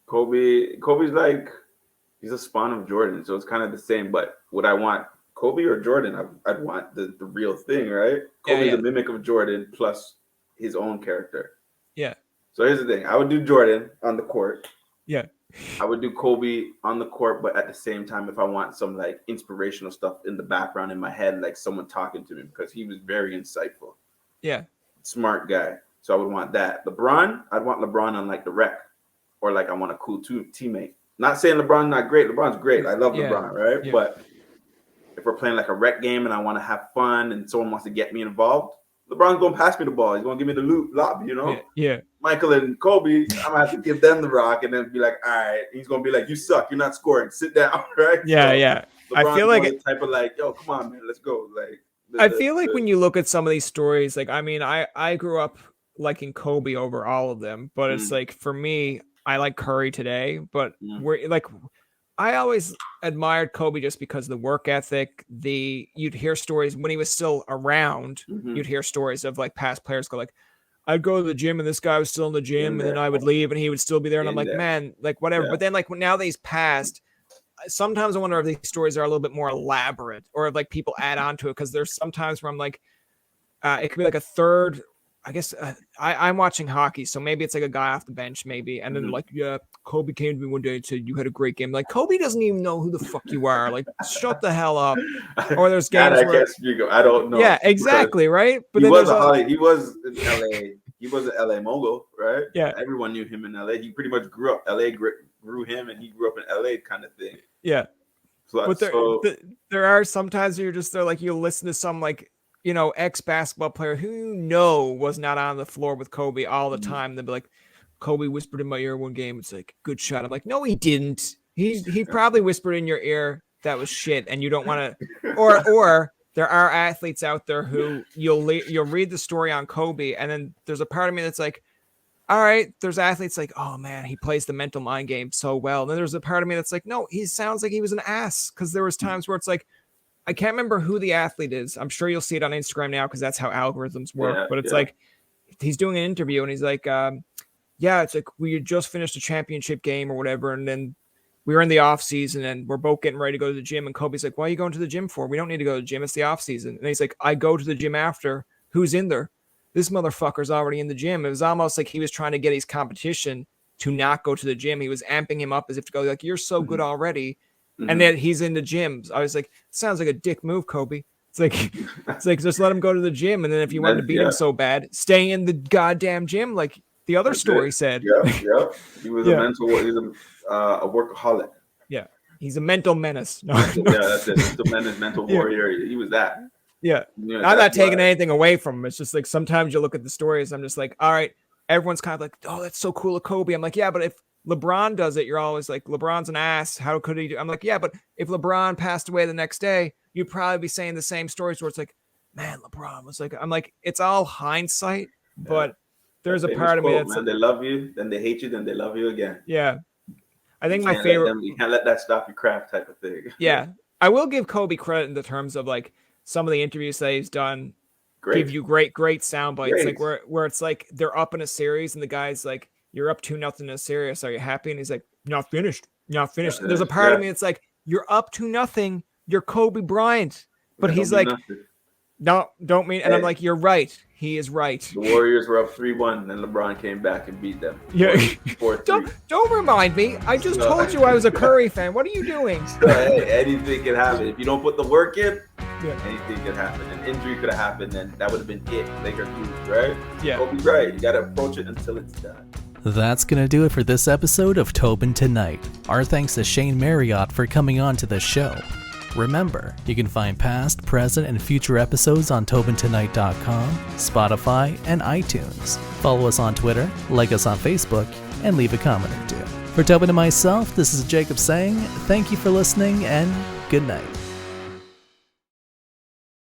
Kobe's like, he's a spawn of Jordan, so it's kind of the same. But would I want Kobe or Jordan? I'd want the real thing, right? Kobe's a mimic of Jordan plus his own character. Yeah. So here's the thing. I would do Jordan on the court. Yeah. I would do Kobe on the court, but at the same time, if I want some like inspirational stuff in the background in my head, like someone talking to me, because he was very insightful. Yeah. Smart guy. So I would want that. LeBron, I'd want LeBron on like the rec, or like I want a cool teammate. Not saying LeBron's not great. LeBron's great. I love LeBron, right? Yeah. But if we're playing like a rec game and I want to have fun and someone wants to get me involved, LeBron's going to pass me the ball. He's going to give me the lob, Yeah. Michael and Kobe, I'm going to have to give them the rock and then be like, all right. He's going to be like, you suck. You're not scoring. Sit down, right? Yeah, LeBron's feel like the type of like, yo, come on, man, let's go. Like, I feel like when you look at some of these stories, like I mean, I grew up liking Kobe over all of them, but it's like for me, I like Curry today, but we're like I always admired Kobe just because of the work ethic. You'd hear stories when he was still around. You'd hear stories of like past players go like, I'd go to the gym and this guy was still in the gym, and then I would leave and he would still be there, and I'm like, man, like whatever. Yeah. But then like now that he's passed, sometimes I wonder if these stories are a little bit more elaborate, or if like people add on to it, because there's sometimes where I'm like, it could be like a third. I guess I'm watching hockey, so maybe it's like a guy off the bench, maybe, and then like, yeah, Kobe came to me one day and said you had a great game. Like Kobe doesn't even know who the fuck you are. Like, shut the hell up. Or there's games where I don't know. Yeah, exactly, right. But he was in LA. He was an LA mogul, right? Yeah, everyone knew him in LA. He pretty much grew up. LA grew him, and he grew up in LA, kind of thing. Yeah, but there are sometimes you're just there, like you listen to some like, you know, ex-basketball player who you know was not on the floor with Kobe all the time. They'll be like, Kobe whispered in my ear one game, it's like, good shot. I'm like, no, he didn't. He probably whispered in your ear that was shit, and you don't want to. Or there are athletes out there who you'll read the story on Kobe, and then there's a part of me that's like, all right, there's athletes like, oh man, he plays the mental mind game so well. And then there's a part of me that's like, no, he sounds like he was an ass, because there was times where it's like, I can't remember who the athlete is. I'm sure you'll see it on Instagram now because that's how algorithms work. Yeah, but it's like he's doing an interview and he's like, yeah, it's like we had just finished a championship game or whatever. And then we were in the off season and we're both getting ready to go to the gym. And Kobe's like, why are you going to the gym for? We don't need to go to the gym. It's the off season. And he's like, I go to the gym after. Who's in there? This motherfucker's already in the gym. It was almost like he was trying to get his competition to not go to the gym. He was amping him up as if to go like, you're so good already. And then he's in the gyms. I was like, sounds like a dick move, Kobe. It's like just let him go to the gym, and then if you wanted to beat him so bad, stay in the goddamn gym, like the other story said. Yeah. He was he's a workaholic. Yeah, he's a mental menace. No. Yeah, that's it. Mental menace, mental warrior. He was that. Yeah, I'm not taking anything away from him. It's just like sometimes you look at the stories, I'm just like, all right, everyone's kind of like, oh, that's so cool of Kobe. I'm like, yeah, but if LeBron does it, you're always like, LeBron's an ass. How could he do? I'm like, yeah, but if LeBron passed away the next day, you'd probably be saying the same stories where it's like, man, LeBron was like, I'm like, it's all hindsight, but there's a part of me that's man, they love you, then they hate you, then they love you again. Yeah. I think my favorite. You can't let that stop your craft type of thing. Yeah. I will give Kobe credit in the terms of like some of the interviews that he's done give you great sound bites. Like where it's like they're up in a series and the guy's like, you're up 2-0 in a series. Are you happy? And he's like, not finished. There's a part of me that's like, you're up 2-0. You're Kobe Bryant. But he's like, no, don't mean. And I'm like, you're right. He is right. The Warriors were up 3-1, and then LeBron came back and beat them. Yeah. Don't remind me. I just told you I was a Curry fan. What are you doing? Hey, anything can happen. If you don't put the work in, anything can happen. An injury could have happened, and that would have been it. Lakers lose, right? Yeah. Kobe's right. You got to approach it until it's done. That's going to do it for this episode of Tobin Tonight. Our thanks to Shane Marriott for coming on to the show. Remember, you can find past, present, and future episodes on TobinTonight.com, Spotify, and iTunes. Follow us on Twitter, like us on Facebook, and leave a comment or two. For Tobin and myself, this is Jacob saying thank you for listening and good night.